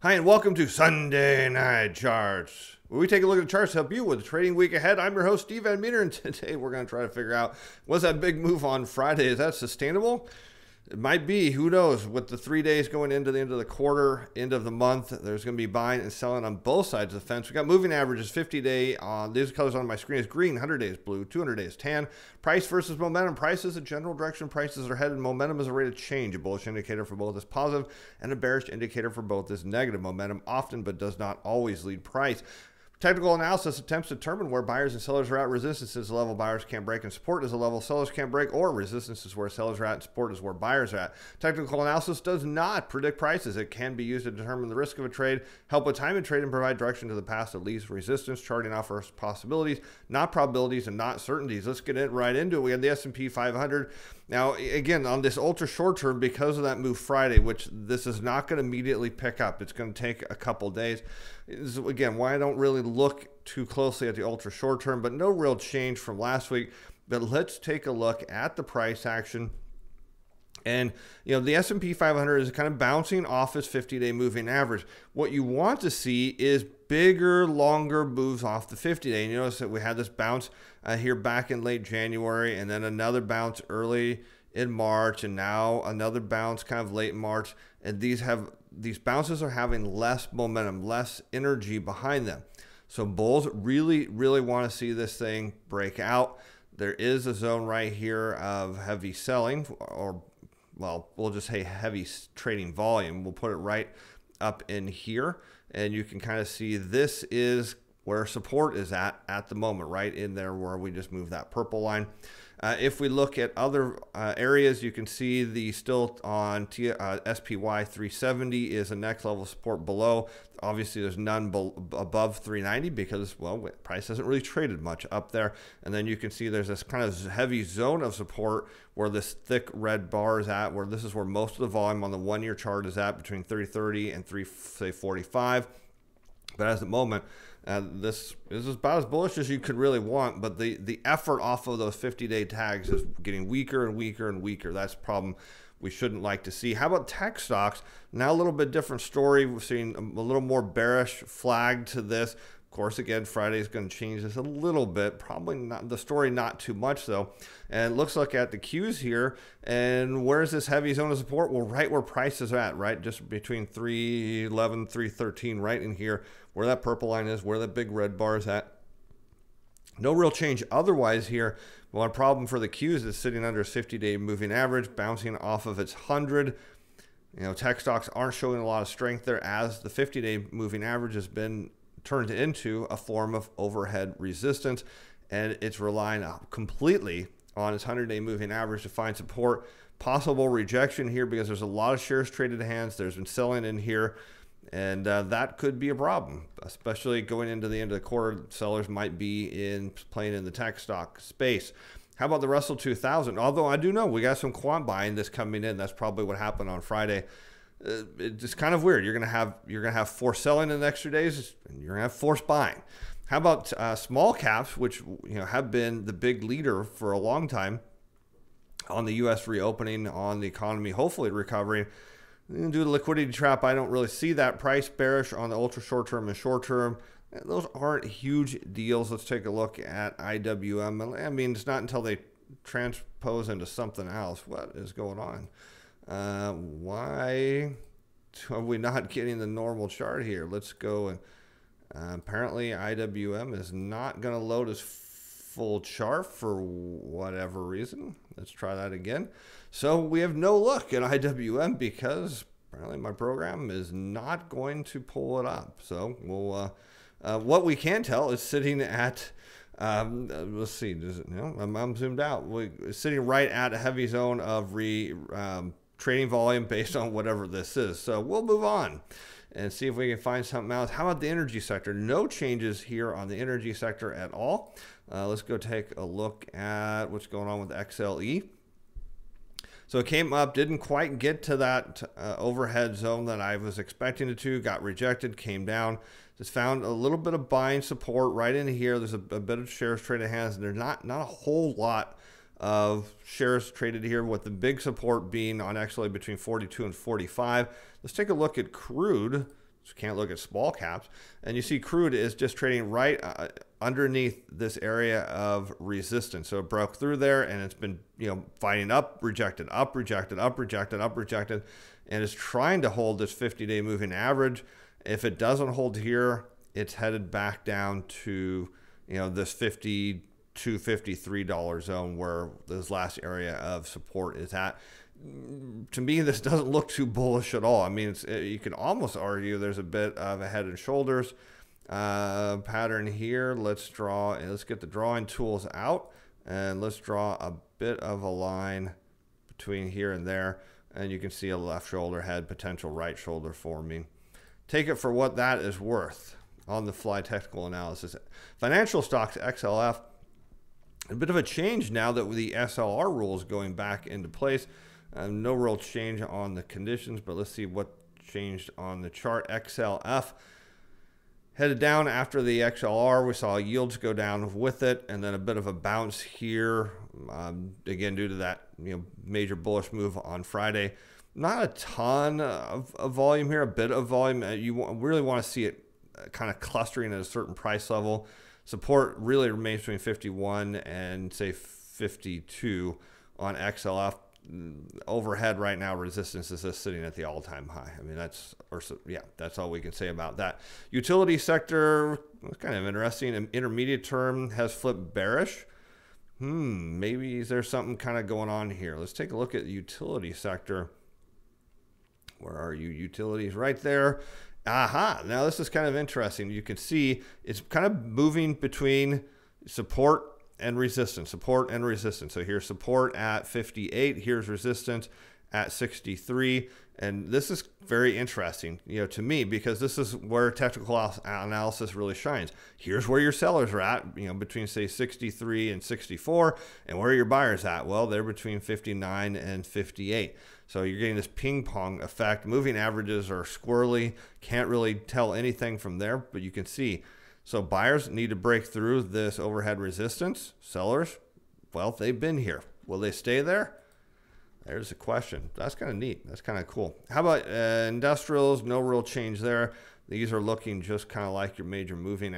Hi, and welcome to Sunday Night Charts, where we take a look at the charts to help you with the trading week ahead. I'm your host, Steve Van Meter, and today we're going to try to figure out, was that big move on Friday, is that sustainable? It might be, who knows. With the 3 days going into the end of the quarter, end of the month, there's going to be buying and selling on both sides of the fence. We got moving averages, 50-day, these colors on my screen is green, 100 days blue, 200 days tan. Price versus momentum. Price is a general direction prices are headed. Momentum is a rate of change. A bullish indicator for both is positive, and a bearish indicator for both is negative. Momentum often, but does not always lead price. Technical analysis attempts to determine where buyers and sellers are at. Resistance is the level buyers can't break, and support is the level sellers can't break, or resistance is where sellers are at, and support is where buyers are at. Technical analysis does not predict prices. It can be used to determine the risk of a trade, help with time and trade, and provide direction to the path that leads resistance. Charting offers possibilities, not probabilities, and not certainties. Let's get right into it. We have the S&P 500. Now, again, on this ultra short term, because of that move Friday, which this is not going to immediately pick up, it's going to take a couple days. This is, again, why I don't really look too closely at the ultra short term, but no real change from last week. But let's take a look at the price action. And, you know, the S&P 500 is kind of bouncing off its 50-day moving average. What you want to see is bigger, longer moves off the 50-day. And you notice that we had this bounce here back in late January, and then another bounce early in March, and now another bounce kind of late March. And these bounces are having less momentum, less energy behind them. So bulls really, really want to see this thing break out. There is a zone right here of heavy selling, or, well, we'll just say heavy trading volume. We'll put it right up in here, and you can kind of see this is where support is at the moment, right in there where we just moved that purple line. If we look at other areas, you can see the still on SPY 370 is a next level support below. Obviously, there's none above 390 because, well, price hasn't really traded much up there. And then you can see there's this kind of heavy zone of support where this thick red bar is at, where this is where most of the volume on the one-year chart is at, between 330 and 345. But at the moment, this is about as bullish as you could really want, but the effort off of those 50-day tags is getting weaker and weaker and weaker. That's a problem we shouldn't like to see. How about tech stocks? Now a little bit different story. We're seeing a little more bearish flag to this. Of course, again, Friday is going to change this a little bit. Probably not the story, not too much though. And it looks like at the Qs here, and where's this heavy zone of support? Well, right where price is at, right? Just between 311, 313, right in here, where that purple line is, where that big red bar is at. No real change otherwise here. One problem for the Qs is sitting under a 50-day moving average, bouncing off of its 100. You know, tech stocks aren't showing a lot of strength there, as the 50-day moving average has been turned into a form of overhead resistance, and it's relying completely on its 100-day moving average to find support. Possible rejection here because there's a lot of shares traded hands. There's been selling in here, and that could be a problem, especially going into the end of the quarter. Sellers might be playing in the tech stock space. How about the Russell 2000? Although I do know we got some quant buying that's coming in. That's probably what happened on Friday. It's kind of weird. You're gonna have forced selling in the next 2 days, and you're gonna have forced buying. How about small caps, which have been the big leader for a long time on the U.S. reopening, on the economy hopefully recovering? Due to the liquidity trap, I don't really see that. Price bearish on the ultra short term and short term. Those aren't huge deals. Let's take a look at IWM. I mean, it's not until they transpose into something else. What is going on? Why are we not getting the normal chart here? Let's go. And apparently IWM is not going to load as full chart for whatever reason. Let's try that again. So we have no look at IWM because apparently my program is not going to pull it up. So we'll what we can tell is sitting at let's see, does it, I'm zoomed out. We're sitting right at a heavy zone of trading volume based on whatever this is. So we'll move on and see if we can find something else. How about the energy sector? No changes here on the energy sector at all. Let's go take a look at what's going on with XLE. So it came up, didn't quite get to that overhead zone that I was expecting it to, got rejected, came down. Just found a little bit of buying support right in here. There's a bit of shares traded hands, and there's not a whole lot of shares traded here, with the big support being on actually between 42 and 45. Let's take a look at crude. So can't look at small caps. And you see crude is just trading right underneath this area of resistance. So it broke through there, and it's been, you know, fighting up, rejected, up, rejected, up, rejected, up, rejected, and is trying to hold this 50-day moving average. If it doesn't hold here, it's headed back down to, you know, this $52, $53 zone where this last area of support is at. To me, this doesn't look too bullish at all. I mean, you can almost argue there's a bit of a head and shoulders pattern here. Let's get the drawing tools out, and let's draw a bit of a line between here and there, and you can see a left shoulder head, potential right shoulder forming. Take it for what that is worth on the fly technical analysis. Financial stocks, XLF, a bit of a change now that the SLR rule is going back into place. No real change on the conditions, but let's see what changed on the chart. XLF headed down after the XLR. We saw yields go down with it, and then a bit of a bounce here, again due to that, you know, major bullish move on Friday. Not a ton of volume here, a bit of volume. Really want to see it kind of clustering at a certain price level. Support really remains between 51 and say 52 on XLF. Overhead right now, resistance is just sitting at the all-time high. I mean, that's all we can say about that. Utility sector, kind of interesting. An intermediate term has flipped bearish. Maybe there's something kind of going on here. Let's take a look at the utility sector. Where are you? Utilities right there. Aha, now this is kind of interesting. You can see it's kind of moving between support and resistance, support and resistance. So here's support at 58, here's resistance at 63, and this is very interesting, you know, to me, because this is where technical analysis really shines. Here's where your sellers are at, you know, between say 63 and 64, and where are your buyers at? Well, they're between 59 and 58. So you're getting this ping pong effect. Moving averages are squirrely, can't really tell anything from there, but you can see. So buyers need to break through this overhead resistance. Sellers, well, they've been here. Will they stay there? There's a question. That's kind of neat. That's kind of cool. How about industrials? No real change there. These are looking just kind of like your major moving,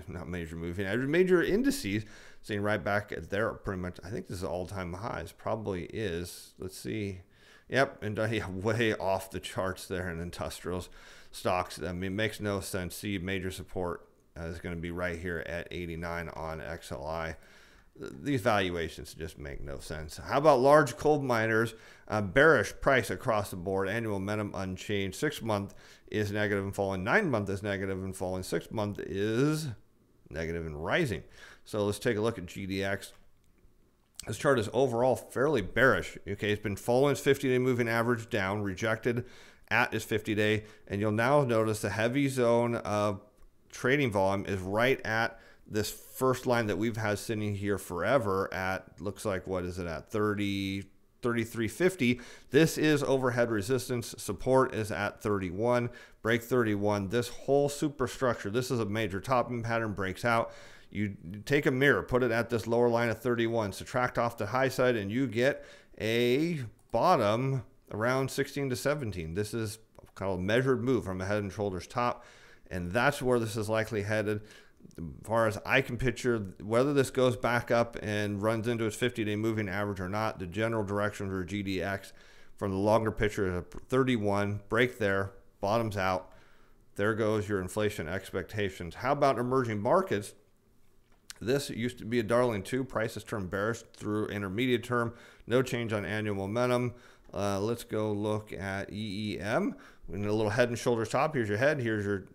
major indices, seeing right back at there pretty much. I think this is all-time highs. Probably is. Let's see. Yep, and way off the charts there in industrials stocks. I mean, it makes no sense. See major support is going to be right here at 89 on XLI. These valuations just make no sense. How about large coal miners? Bearish price across the board. Annual momentum unchanged. 6 month is negative and falling. 9 month is negative and falling. 6 month is negative and rising. So let's take a look at GDX. This chart is overall fairly bearish. Okay, it's been following its 50-day moving average down, rejected at its 50-day, and you'll now notice the heavy zone of trading volume is right at this first line that we've had sitting here forever at, looks like, what is it at, 33.50. This is overhead resistance. Support is at 31. Break 31. This whole superstructure, this is a major topping pattern, breaks out. You take a mirror, put it at this lower line of 31, subtract off the high side, and you get a bottom around 16 to 17. This is kind of a measured move from a head and shoulders top, and that's where this is likely headed. As far as I can picture, whether this goes back up and runs into its 50-day moving average or not, the general direction for GDX from the longer picture is a 31, break there, bottoms out. There goes your inflation expectations. How about emerging markets? This used to be a darling too. Prices turned bearish through intermediate term. No change on annual momentum. Let's go look at EEM. We need a little head and shoulders top. Here's your head. Here's your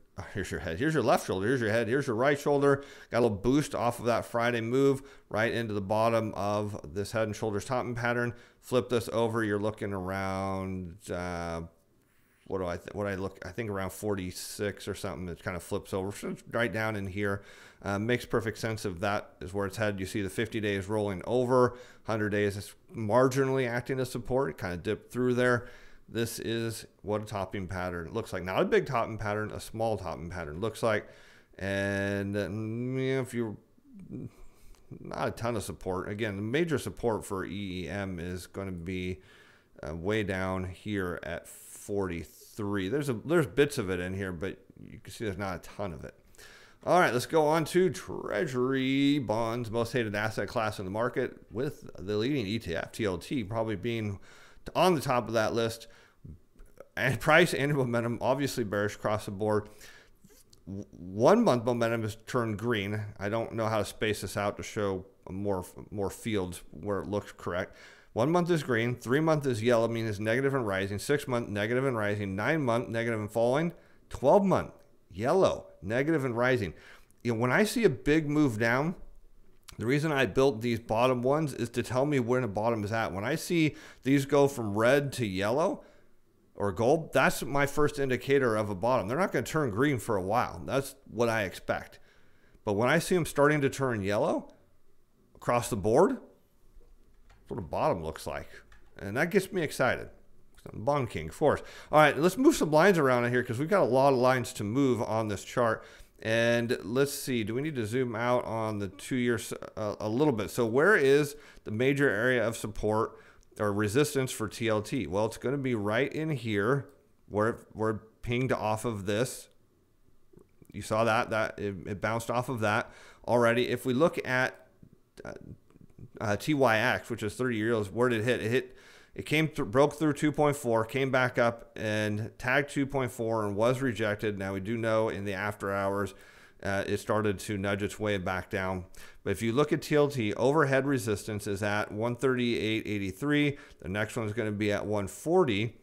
head. Here's your left shoulder. Here's your head. Here's your right shoulder. Got a little boost off of that Friday move right into the bottom of this head and shoulders topping pattern. Flip this over. You're looking around. I think around 46 or something. It kind of flips over. So it's right down in here. Makes perfect sense if that is where it's headed. You see the 50 days rolling over. 100 days is marginally acting as support. It kind of dipped through there. This is what a topping pattern looks like. Not a big topping pattern, a small topping pattern looks like. And if you're not a ton of support, again, the major support for EEM is going to be way down here at 43. 3. There's bits of it in here, but you can see there's not a ton of it. All right, let's go on to Treasury Bonds, most hated asset class in the market, with the leading ETF, TLT, probably being on the top of that list. And price and momentum, obviously bearish across the board. 1 month momentum has turned green. I don't know how to space this out to show more fields where it looks correct. 1 month is green. 3 month is yellow, meaning it's negative and rising. 6 month, negative and rising. 9 month, negative and falling. 12 month, yellow, negative and rising. You know, when I see a big move down, the reason I built these bottom ones is to tell me where the bottom is at. When I see these go from red to yellow or gold, that's my first indicator of a bottom. They're not going to turn green for a while. That's what I expect. But when I see them starting to turn yellow across the board, that's what a bottom looks like. And that gets me excited. I'm Bond King, of course. All right, let's move some lines around in here because we've got a lot of lines to move on this chart. And let's see, do we need to zoom out on the 2 years a little bit? So where is the major area of support or resistance for TLT? Well, it's going to be right in here where it pinged off of this. You saw that it bounced off of that already. If we look at TYX, which is 30 years, where did it hit? It came through, broke through 2.4, came back up and tagged 2.4 and was rejected. Now we do know in the after hours, it started to nudge its way back down. But if you look at TLT, overhead resistance is at 138.83. The next one is going to be at 140.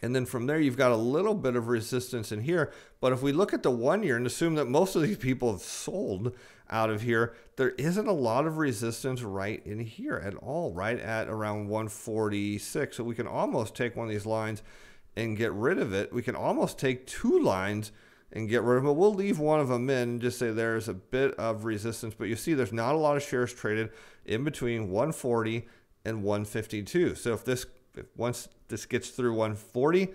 And then from there, you've got a little bit of resistance in here. But if we look at the 1 year and assume that most of these people have sold out of here, there isn't a lot of resistance right in here at all, right at around 146. So we can almost take one of these lines and get rid of it. We can almost take 2 lines and get rid of them. We'll leave one of them in and just say there's a bit of resistance. But you see there's not a lot of shares traded in between 140 and 152. So once this gets through 140,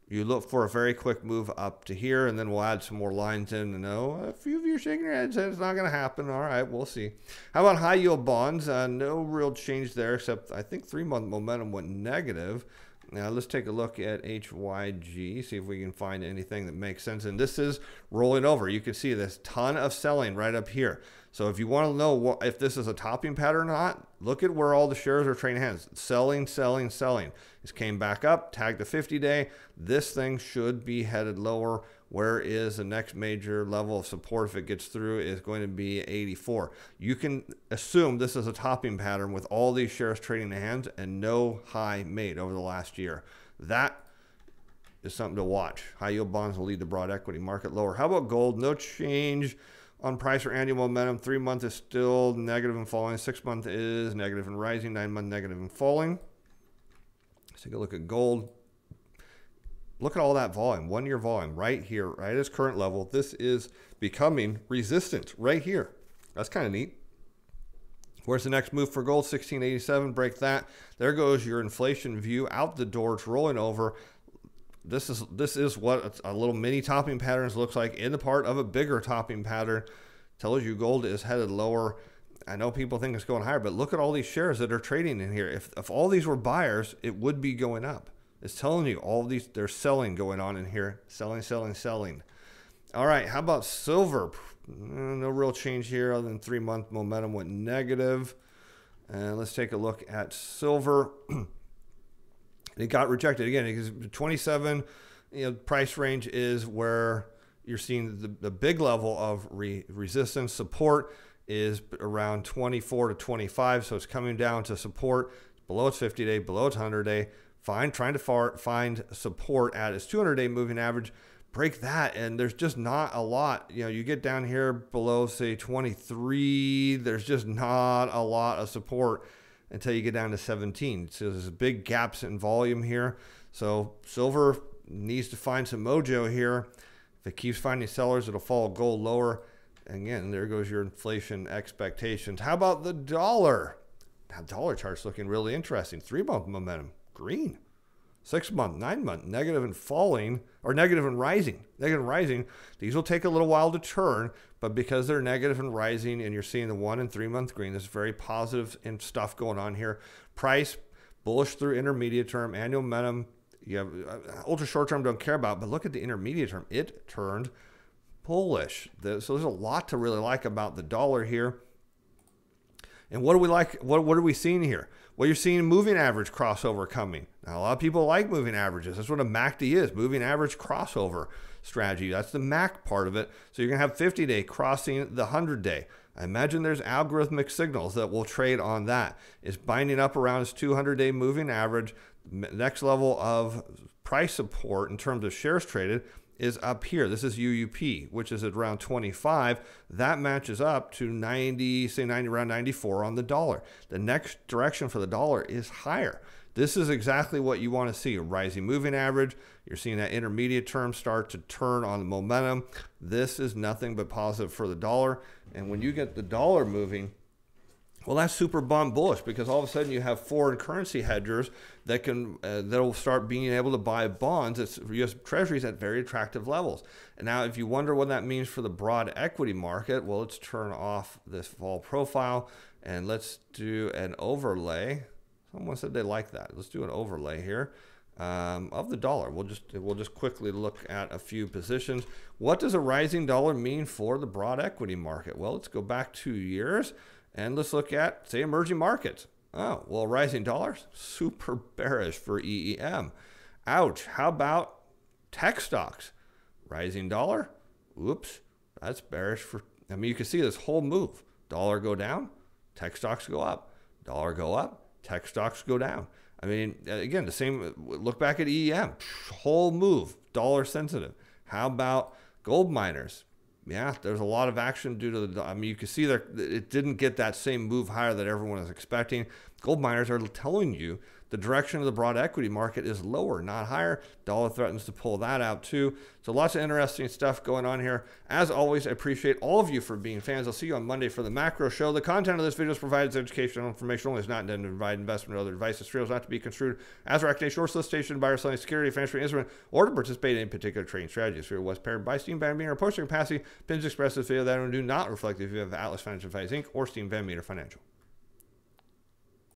you look for a very quick move up to here, and then we'll add some more lines in. And a few of you are shaking your heads, it's not going to happen. All right, we'll see. How about high yield bonds? No real change there, except I think 3 month momentum went negative. Now let's take a look at HYG, see if we can find anything that makes sense. And this is rolling over. You can see this ton of selling right up here. So if you want to know if this is a topping pattern or not, look at where all the shares are trading hands. Selling, selling, selling. This came back up, tagged the 50-day. This thing should be headed lower. Where is the next major level of support if it gets through is going to be 84. You can assume this is a topping pattern with all these shares trading hands and no high made over the last year. That is something to watch. High yield bonds will lead the broad equity market lower. How about gold? No change on price or annual momentum. 3 month is still negative and falling. 6 month is negative and rising. 9 month negative and falling. Let's take a look at gold. Look at all that volume, 1 year volume right here, right at its current level. This is becoming resistance right here. That's kind of neat. Where's the next move for gold? 1687, break that. There goes your inflation view out the door. It's rolling over. This is what a little mini topping patterns looks like in the part of a bigger topping pattern. Tells you gold is headed lower. I know people think it's going higher, but look at all these shares that are trading in here. If all these were buyers, it would be going up. It's telling you all these, there's selling going on in here. Selling, selling, selling. All right, how about silver? No real change here other than 3 month momentum went negative. And let's take a look at silver. It got rejected again because 27 price range is where you're seeing the big level of resistance. Support is around 24 to 25, so it's coming down to support below its 50-day, below its 100-day. Trying to find support at its 200-day moving average. Break that, and there's just not a lot. You get down here below, say, 23. There's just not a lot of support until you get down to 17. So there's big gaps in volume here. So silver needs to find some mojo here. If it keeps finding sellers, it'll follow gold lower. Again, there goes your inflation expectations. How about the dollar? That dollar chart's looking really interesting. 3 month momentum, green. 6 month, 9 month, negative and falling, or negative and rising. Negative and rising. These will take a little while to turn, but because they're negative and rising and you're seeing the 1 and 3 month green, there's very positive and stuff going on here. Price, bullish through intermediate term, annual momentum You have ultra short term, don't care about, but look at the intermediate term. It turned bullish. So there's a lot to really like about the dollar here. And what do we like? What are we seeing here? Well, you're seeing moving average crossover coming. Now, a lot of people like moving averages. That's what a MACD is, moving average crossover strategy. That's the MAC part of it. So you're going to have 50-day crossing the 100-day. I imagine there's algorithmic signals that will trade on that. It's binding up around its 200-day moving average. Next level of price support in terms of shares traded is up here. This is UUP, which is at around 25. That matches up to 90, say 90, around 94 on the dollar. The next direction for the dollar is higher. This is exactly what you want to see, a rising moving average. You're seeing that intermediate term start to turn on the momentum. This is nothing but positive for the dollar. And when you get the dollar moving, well, that's super bond bullish, because all of a sudden you have foreign currency hedgers that that'll start being able to buy bonds. It's U.S. Treasuries at very attractive levels. And now, if you wonder what that means for the broad equity market, well, let's turn off this vol profile and let's do an overlay. Someone said they like that. Let's do an overlay here of the dollar. We'll just quickly look at a few positions. What does a rising dollar mean for the broad equity market? Well, let's go back 2 years. And let's look at, say, emerging markets. Oh, well, rising dollars, super bearish for EEM. Ouch. How about tech stocks? Rising dollar, oops, that's bearish for, I mean, you can see this whole move. Dollar go down, tech stocks go up. Dollar go up, tech stocks go down. I mean, again, the same, look back at EEM. Whole move, dollar sensitive. How about gold miners? Yeah, there's a lot of action due to the, I mean, you can see that it didn't get that same move higher that everyone is expecting. Gold miners are telling you the direction of the broad equity market is lower, not higher. Dollar threatens to pull that out too. So lots of interesting stuff going on here. As always, I appreciate all of you for being fans. I'll see you on Monday for the macro show. The content of this video is provided as educational information only. Is not intended to provide investment or other advice. This video is not to be construed as recommendation or solicitation, buyer selling security, financial instrument, or to participate in any particular trading strategy. This video was paired by Steam Van Meter or posting capacity. Pins expressed this video that do not reflect the view of Atlas Financial Advice Inc. or Steam Van Meter Financial.